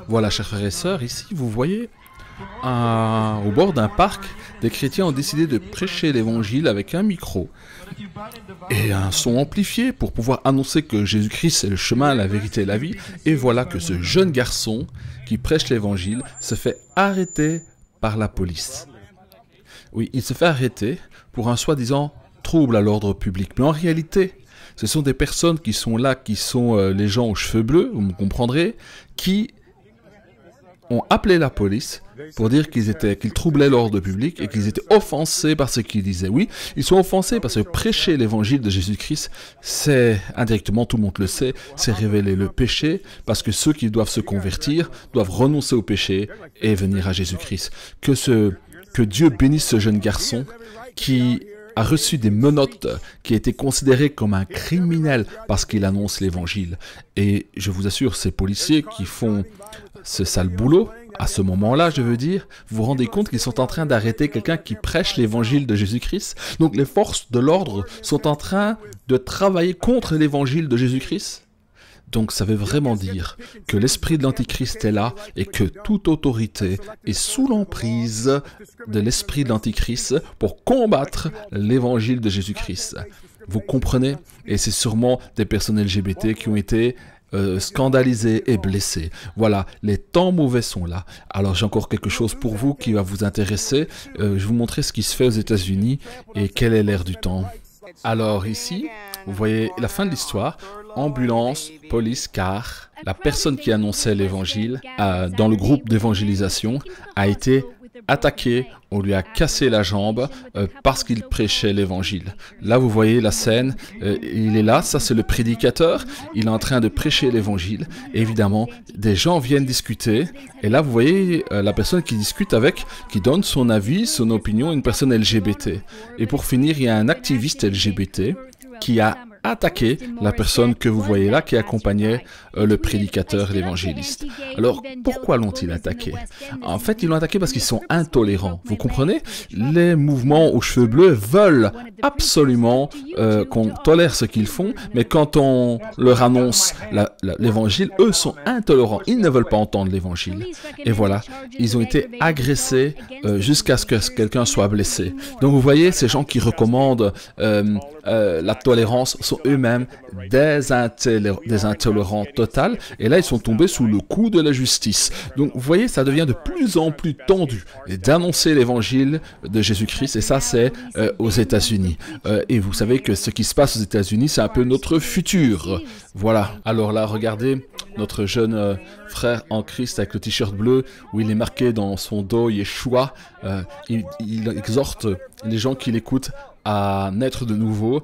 Voilà, chers frères et sœurs, ici vous voyez au bord d'un parc, des chrétiens ont décidé de prêcher l'évangile avec un micro et un son amplifié pour pouvoir annoncer que Jésus-Christ est le chemin, la vérité et la vie. Et voilà que ce jeune garçon qui prêche l'évangile se fait arrêter par la police. Oui, il se fait arrêter pour un soi-disant trouble à l'ordre public. Mais en réalité, ce sont des personnes qui sont là, qui sont les gens aux cheveux bleus, vous me comprendrez, qui ont appelé la police pour dire qu'ils troublaient l'ordre public et qu'ils étaient offensés par ce qu'ils disaient. Oui, ils sont offensés parce que prêcher l'évangile de Jésus-Christ, c'est, indirectement, tout le monde le sait, c'est révéler le péché, parce que ceux qui doivent se convertir doivent renoncer au péché et venir à Jésus-Christ. Que Dieu bénisse ce jeune garçon qui a reçu des menottes, qui a été considéré comme un criminel parce qu'il annonce l'évangile. Et je vous assure, ces policiers qui font ce sale boulot, à ce moment-là, je veux dire, vous vous rendez compte qu'ils sont en train d'arrêter quelqu'un qui prêche l'évangile de Jésus-Christ. Donc les forces de l'ordre sont en train de travailler contre l'évangile de Jésus-Christ. Donc ça veut vraiment dire que l'esprit de l'Antichrist est là et que toute autorité est sous l'emprise de l'esprit de l'Antichrist pour combattre l'évangile de Jésus-Christ. Vous comprenez? Et c'est sûrement des personnes LGBT qui ont été scandalisés et blessés. Voilà, les temps mauvais sont là. Alors j'ai encore quelque chose pour vous qui va vous intéresser. Je vais vous montrer ce qui se fait aux États-Unis et quel est l'air du temps. Alors ici, vous voyez la fin de l'histoire. Ambulance, police, car la personne qui annonçait l'évangile dans le groupe d'évangélisation a été attaqué, on lui a cassé la jambe parce qu'il prêchait l'évangile. Là, vous voyez la scène, il est là, ça c'est le prédicateur, il est en train de prêcher l'évangile. Évidemment, des gens viennent discuter, et là, vous voyez la personne qui discute avec, qui donne son avis, son opinion, une personne LGBT. Et pour finir, il y a un activiste LGBT qui a attaquer la personne que vous voyez là qui accompagnait le prédicateur et l'évangéliste. Alors, pourquoi l'ont-ils attaqué? En fait, ils l'ont attaqué parce qu'ils sont intolérants. Vous comprenez? Les mouvements aux cheveux bleus veulent absolument qu'on tolère ce qu'ils font, mais quand on leur annonce l'évangile, eux sont intolérants. Ils ne veulent pas entendre l'évangile. Et voilà, ils ont été agressés jusqu'à ce que quelqu'un soit blessé. Donc, vous voyez, ces gens qui recommandent la tolérance sont eux-mêmes des intolérants totaux, et là ils sont tombés sous le coup de la justice. Donc vous voyez, ça devient de plus en plus tendu d'annoncer l'évangile de Jésus-Christ, et ça c'est aux États-Unis. Et vous savez que ce qui se passe aux États-Unis, c'est un peu notre futur. Voilà, alors là regardez notre jeune frère en Christ avec le t-shirt bleu, où il est marqué dans son dos Yeshua. Il exhorte les gens qui l'écoutent à naître de nouveau,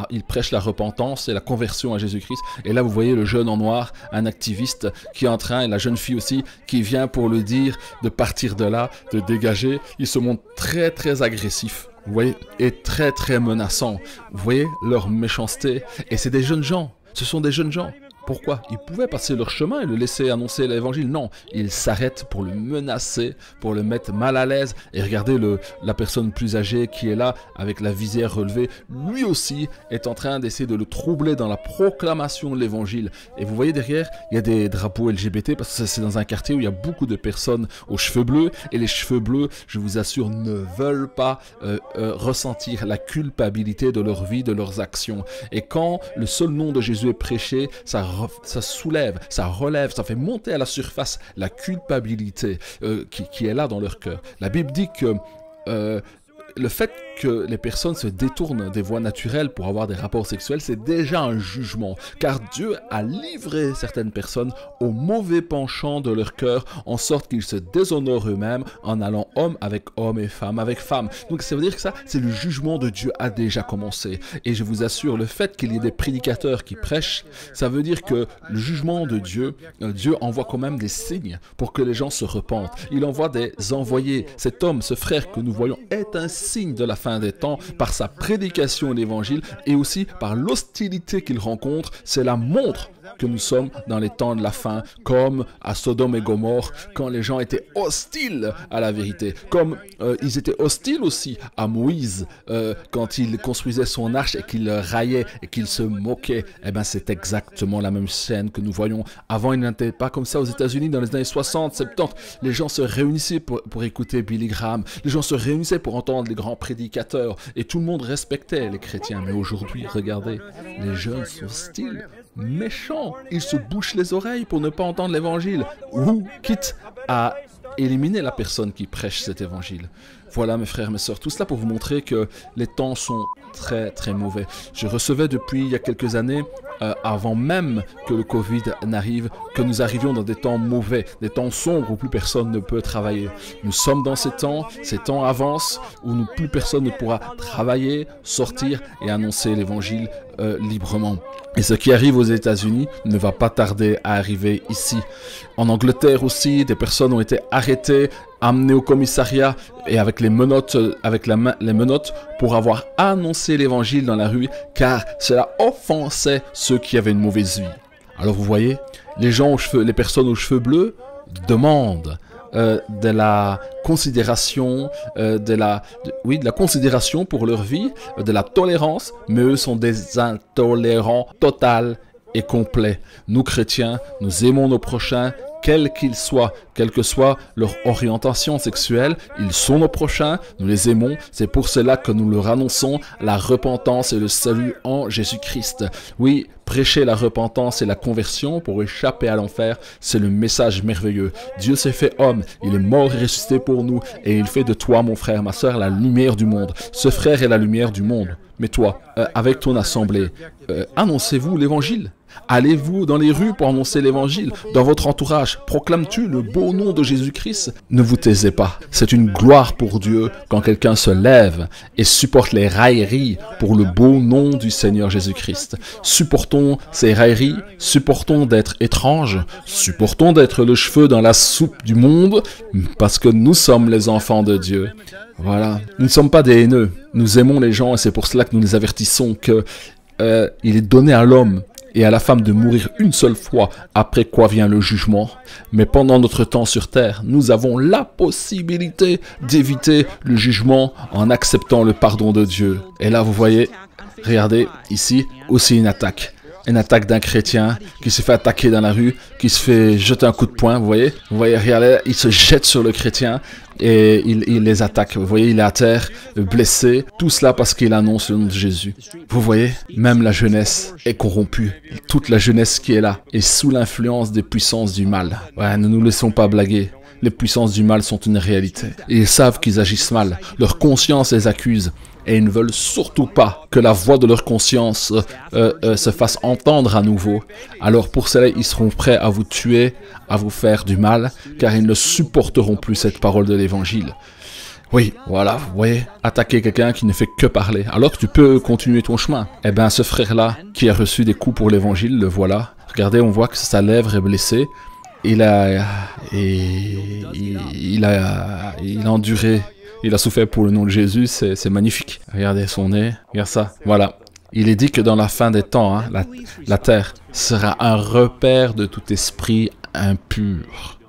il prêche la repentance et la conversion à Jésus-Christ. Et là, vous voyez le jeune en noir, un activiste qui est en train, et la jeune fille aussi, qui vient pour lui dire de partir de là, de dégager. Il se montre très, très agressif. Vous voyez, et très, très menaçant. Vous voyez leur méchanceté. Et c'est des jeunes gens. Ce sont des jeunes gens. Pourquoi? Ils pouvaient passer leur chemin et le laisser annoncer l'évangile. Non, ils s'arrêtent pour le menacer, pour le mettre mal à l'aise. Et regardez la personne plus âgée qui est là, avec la visière relevée, lui aussi est en train d'essayer de le troubler dans la proclamation de l'évangile. Et vous voyez derrière, il y a des drapeaux LGBT, parce que c'est dans un quartier où il y a beaucoup de personnes aux cheveux bleus. Et les cheveux bleus, je vous assure, ne veulent pas ressentir la culpabilité de leur vie, de leurs actions. Et quand le seul nom de Jésus est prêché, ça soulève, ça relève, ça fait monter à la surface la culpabilité qui est là dans leur cœur. La Bible dit que le fait que les personnes se détournent des voies naturelles pour avoir des rapports sexuels, c'est déjà un jugement, car Dieu a livré certaines personnes au mauvais penchant de leur cœur, en sorte qu'ils se déshonorent eux-mêmes en allant homme avec homme et femme avec femme. Donc ça veut dire que ça, c'est le jugement de Dieu a déjà commencé. Et je vous assure, le fait qu'il y ait des prédicateurs qui prêchent, ça veut dire que le jugement de Dieu, Dieu envoie quand même des signes pour que les gens se repentent. Il envoie des envoyés. Cet homme, ce frère que nous voyons, est un signe de la fin des temps par sa prédication de l'évangile et aussi par l'hostilité qu'il rencontre. C'est la montre que nous sommes dans les temps de la fin, comme à Sodome et Gomorrhe, quand les gens étaient hostiles à la vérité, comme ils étaient hostiles aussi à Moïse, quand il construisait son arche et qu'il le raillait et qu'il se moquait. Eh bien, c'est exactement la même scène que nous voyons. Avant, il n'était pas comme ça aux États-Unis dans les années 60, 70. Les gens se réunissaient pour écouter Billy Graham. Les gens se réunissaient pour entendre les grands prédicateurs. Et tout le monde respectait les chrétiens. Mais aujourd'hui, regardez, les jeunes sont hostiles, méchants. Ils se bouchent les oreilles pour ne pas entendre l'évangile. Ou quitte à éliminer la personne qui prêche cet évangile. Voilà mes frères, mes sœurs, tout cela pour vous montrer que les temps sont très très mauvais. Je recevais depuis il y a quelques années, avant même que le Covid n'arrive, que nous arrivions dans des temps mauvais, des temps sombres où plus personne ne peut travailler. Nous sommes dans ces temps avancent où plus personne ne pourra travailler, sortir et annoncer l'évangile librement. Et ce qui arrive aux États-Unis ne va pas tarder à arriver ici. En Angleterre aussi, des personnes ont été arrêtées, amenées au commissariat et avec les menottes, les menottes pour avoir annoncé l'évangile dans la rue, car cela offensait ceux qui avaient une mauvaise vie. Alors vous voyez, les personnes aux cheveux bleus demandent de la considération, de la considération pour leur vie, de la tolérance, mais eux sont des intolérants total et complets. Nous chrétiens, nous aimons nos prochains, quels qu'ils soient, quelle que soit leur orientation sexuelle, ils sont nos prochains, nous les aimons, c'est pour cela que nous leur annonçons la repentance et le salut en Jésus-Christ. Oui, prêcher la repentance et la conversion pour échapper à l'enfer, c'est le message merveilleux. Dieu s'est fait homme, il est mort et ressuscité pour nous, et il fait de toi, mon frère, ma soeur, la lumière du monde. Ce frère est la lumière du monde. Mais toi, avec ton assemblée, annoncez-vous l'évangile? Allez-vous dans les rues pour annoncer l'évangile? Dans votre entourage, proclames-tu le beau nom de Jésus-Christ? Ne vous taisez pas. C'est une gloire pour Dieu quand quelqu'un se lève et supporte les railleries pour le beau nom du Seigneur Jésus-Christ. Supportons ces railleries, supportons d'être étranges, supportons d'être le cheveu dans la soupe du monde, parce que nous sommes les enfants de Dieu. Voilà. Nous ne sommes pas des haineux. Nous aimons les gens et c'est pour cela que nous les avertissons que il est donné à l'homme et à la femme de mourir une seule fois, après quoi vient le jugement. Mais pendant notre temps sur terre, nous avons la possibilité d'éviter le jugement en acceptant le pardon de Dieu. Et là, vous voyez, regardez, ici, aussi une attaque. Une attaque d'un chrétien qui se fait attaquer dans la rue, qui se fait jeter un coup de poing, vous voyez, regardez, il se jette sur le chrétien et il les attaque. Vous voyez, il est à terre, blessé, tout cela parce qu'il annonce le nom de Jésus. Vous voyez, même la jeunesse est corrompue. Toute la jeunesse qui est là est sous l'influence des puissances du mal. Ouais, ne nous laissons pas blaguer. Les puissances du mal sont une réalité. Et ils savent qu'ils agissent mal. Leur conscience les accuse. Et ils ne veulent surtout pas que la voix de leur conscience se fasse entendre à nouveau. Alors pour cela, ils seront prêts à vous tuer, à vous faire du mal, car ils ne supporteront plus cette parole de l'évangile. Oui, voilà, vous voyez, attaquer quelqu'un qui ne fait que parler, alors que tu peux continuer ton chemin. Eh bien, ce frère-là, qui a reçu des coups pour l'évangile, le voilà. Regardez, on voit que sa lèvre est blessée. Il a enduré. Il a souffert pour le nom de Jésus, c'est magnifique. Regardez son nez, regarde ça, voilà. Il est dit que dans la fin des temps, la terre sera un repère de tout esprit impur.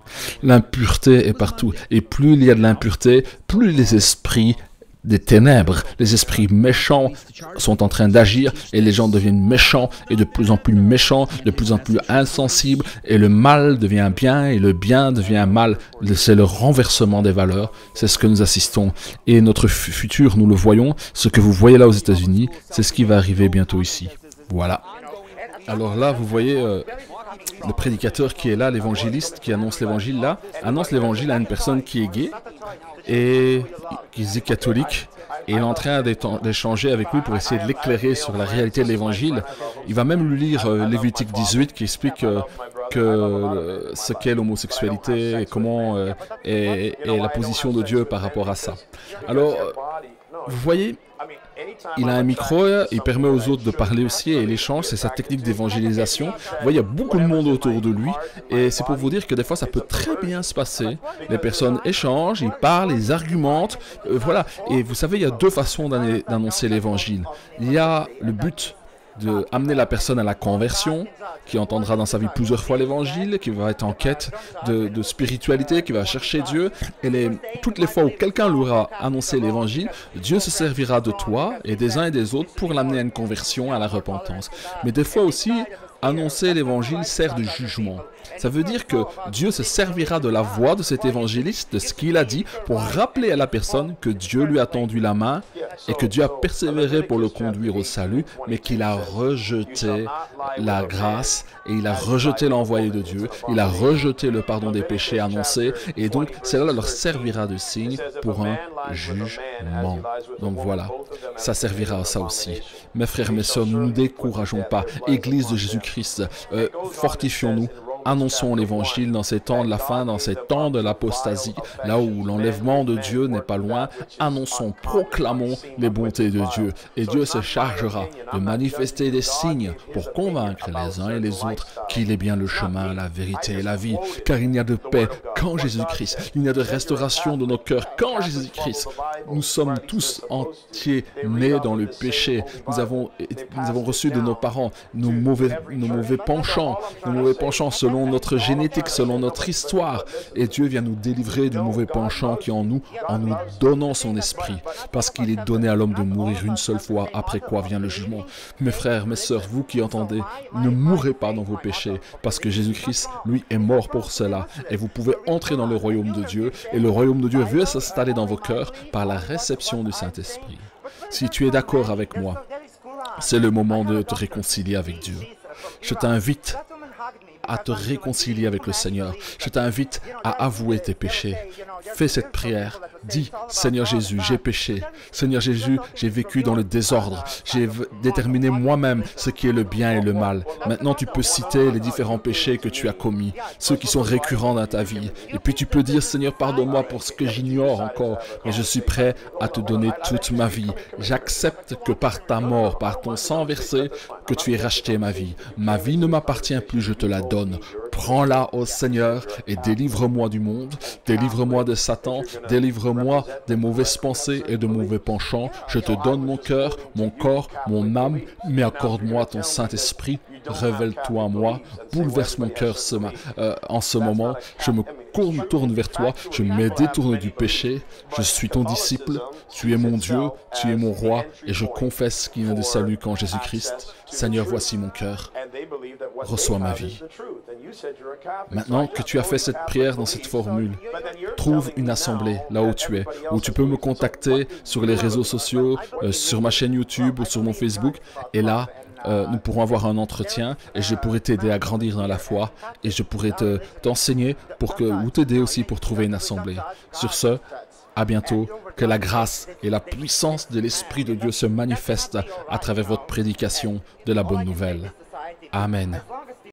L'impureté est partout. Et plus il y a de l'impureté, plus les esprits des ténèbres, les esprits méchants sont en train d'agir et les gens deviennent méchants et de plus en plus méchants, de plus en plus insensibles et le mal devient bien et le bien devient mal. C'est le renversement des valeurs, c'est ce que nous assistons. Et notre futur, nous le voyons, ce que vous voyez là aux États-Unis, c'est ce qui va arriver bientôt ici. Voilà. Alors là, vous voyez le prédicateur qui est là, l'évangéliste qui annonce l'évangile là, annonce l'évangile à une personne qui est gay et qui est catholique. Et il est en train d'échanger avec lui pour essayer de l'éclairer sur la réalité de l'évangile. Il va même lui lire Lévitique 18 qui explique ce qu'est l'homosexualité et comment est la position de Dieu par rapport à ça. Alors, vous voyez, il a un micro, il permet aux autres de parler aussi et l'échange, c'est sa technique d'évangélisation. Vous voyez, il y a beaucoup de monde autour de lui et c'est pour vous dire que des fois ça peut très bien se passer. Les personnes échangent, ils parlent, ils argumentent, voilà. Et vous savez, il y a deux façons d'annoncer l'évangile. Il y a le but d'amener la personne à la conversion, qui entendra dans sa vie plusieurs fois l'évangile, qui va être en quête de spiritualité, qui va chercher Dieu. Et toutes les fois où quelqu'un lui aura annoncé l'évangile, Dieu se servira de toi et des uns et des autres pour l'amener à une conversion, à la repentance. Mais des fois aussi, annoncer l'évangile sert de jugement. Ça veut dire que Dieu se servira de la voix de cet évangéliste, de ce qu'il a dit, pour rappeler à la personne que Dieu lui a tendu la main et que Dieu a persévéré pour le conduire au salut, mais qu'il a rejeté la grâce et il a rejeté l'envoyé de Dieu, il a rejeté le pardon des péchés annoncé, et donc cela leur servira de signe pour un jugement. Donc voilà, ça servira à ça aussi. Mes frères, mes sœurs, ne nous décourageons pas. Église de Jésus-Christ, fortifions-nous. Annonçons l'évangile dans ces temps de la fin, dans ces temps de l'apostasie, là où l'enlèvement de Dieu n'est pas loin. Annonçons, proclamons les bontés de Dieu. Et Dieu se chargera de manifester des signes pour convaincre les uns et les autres qu'il est bien le chemin, la vérité et la vie. Car il n'y a de paix qu'en Jésus-Christ. Il n'y a de restauration de nos cœurs qu'en Jésus-Christ. Nous sommes tous entiers nés dans le péché. Nous avons reçu de nos parents nos mauvais penchants selon notre génétique, selon notre histoire. Et Dieu vient nous délivrer du mauvais penchant qui est en nous donnant son esprit. Parce qu'il est donné à l'homme de mourir une seule fois, après quoi vient le jugement. Mes frères, mes sœurs, vous qui entendez, ne mourrez pas dans vos péchés, parce que Jésus-Christ, lui, est mort pour cela. Et vous pouvez entrer dans le royaume de Dieu, et le royaume de Dieu veut s'installer dans vos cœurs par la réception du Saint-Esprit. Si tu es d'accord avec moi, c'est le moment de te réconcilier avec Dieu. Je t'invite à te réconcilier avec le Seigneur. Je t'invite à avouer tes péchés. Fais cette prière. Dis, Seigneur Jésus, j'ai péché. Seigneur Jésus, j'ai vécu dans le désordre. J'ai déterminé moi-même ce qui est le bien et le mal. Maintenant, tu peux citer les différents péchés que tu as commis, ceux qui sont récurrents dans ta vie. Et puis tu peux dire, Seigneur, pardonne-moi pour ce que j'ignore encore, mais je suis prêt à te donner toute ma vie. J'accepte que par ta mort, par ton sang versé, que tu aies racheté ma vie. Ma vie ne m'appartient plus, je te la donne. Prends-la, ô Seigneur, et délivre-moi du monde, délivre-moi de Satan, délivre-moi des mauvaises pensées et de mauvais penchants. Je te donne mon cœur, mon corps, mon âme, mais accorde-moi ton Saint-Esprit. Révèle-toi à moi, bouleverse mon cœur en ce moment. Je me tourne vers toi, je me détourne du péché. Je suis ton disciple, tu es mon Dieu, tu es mon roi, et je confesse qu'il n'y a de salut qu'en Jésus-Christ. Seigneur, voici mon cœur. Reçois ma vie. Maintenant que tu as fait cette prière dans cette formule, trouve une assemblée là où tu es, où tu peux me contacter sur les réseaux sociaux, sur ma chaîne YouTube ou sur mon Facebook, et là, nous pourrons avoir un entretien et je pourrai t'aider à grandir dans la foi et je pourrai t'enseigner ou t'aider aussi pour trouver une assemblée. Sur ce, à bientôt, que la grâce et la puissance de l'Esprit de Dieu se manifestent à travers votre prédication de la bonne nouvelle. Amen.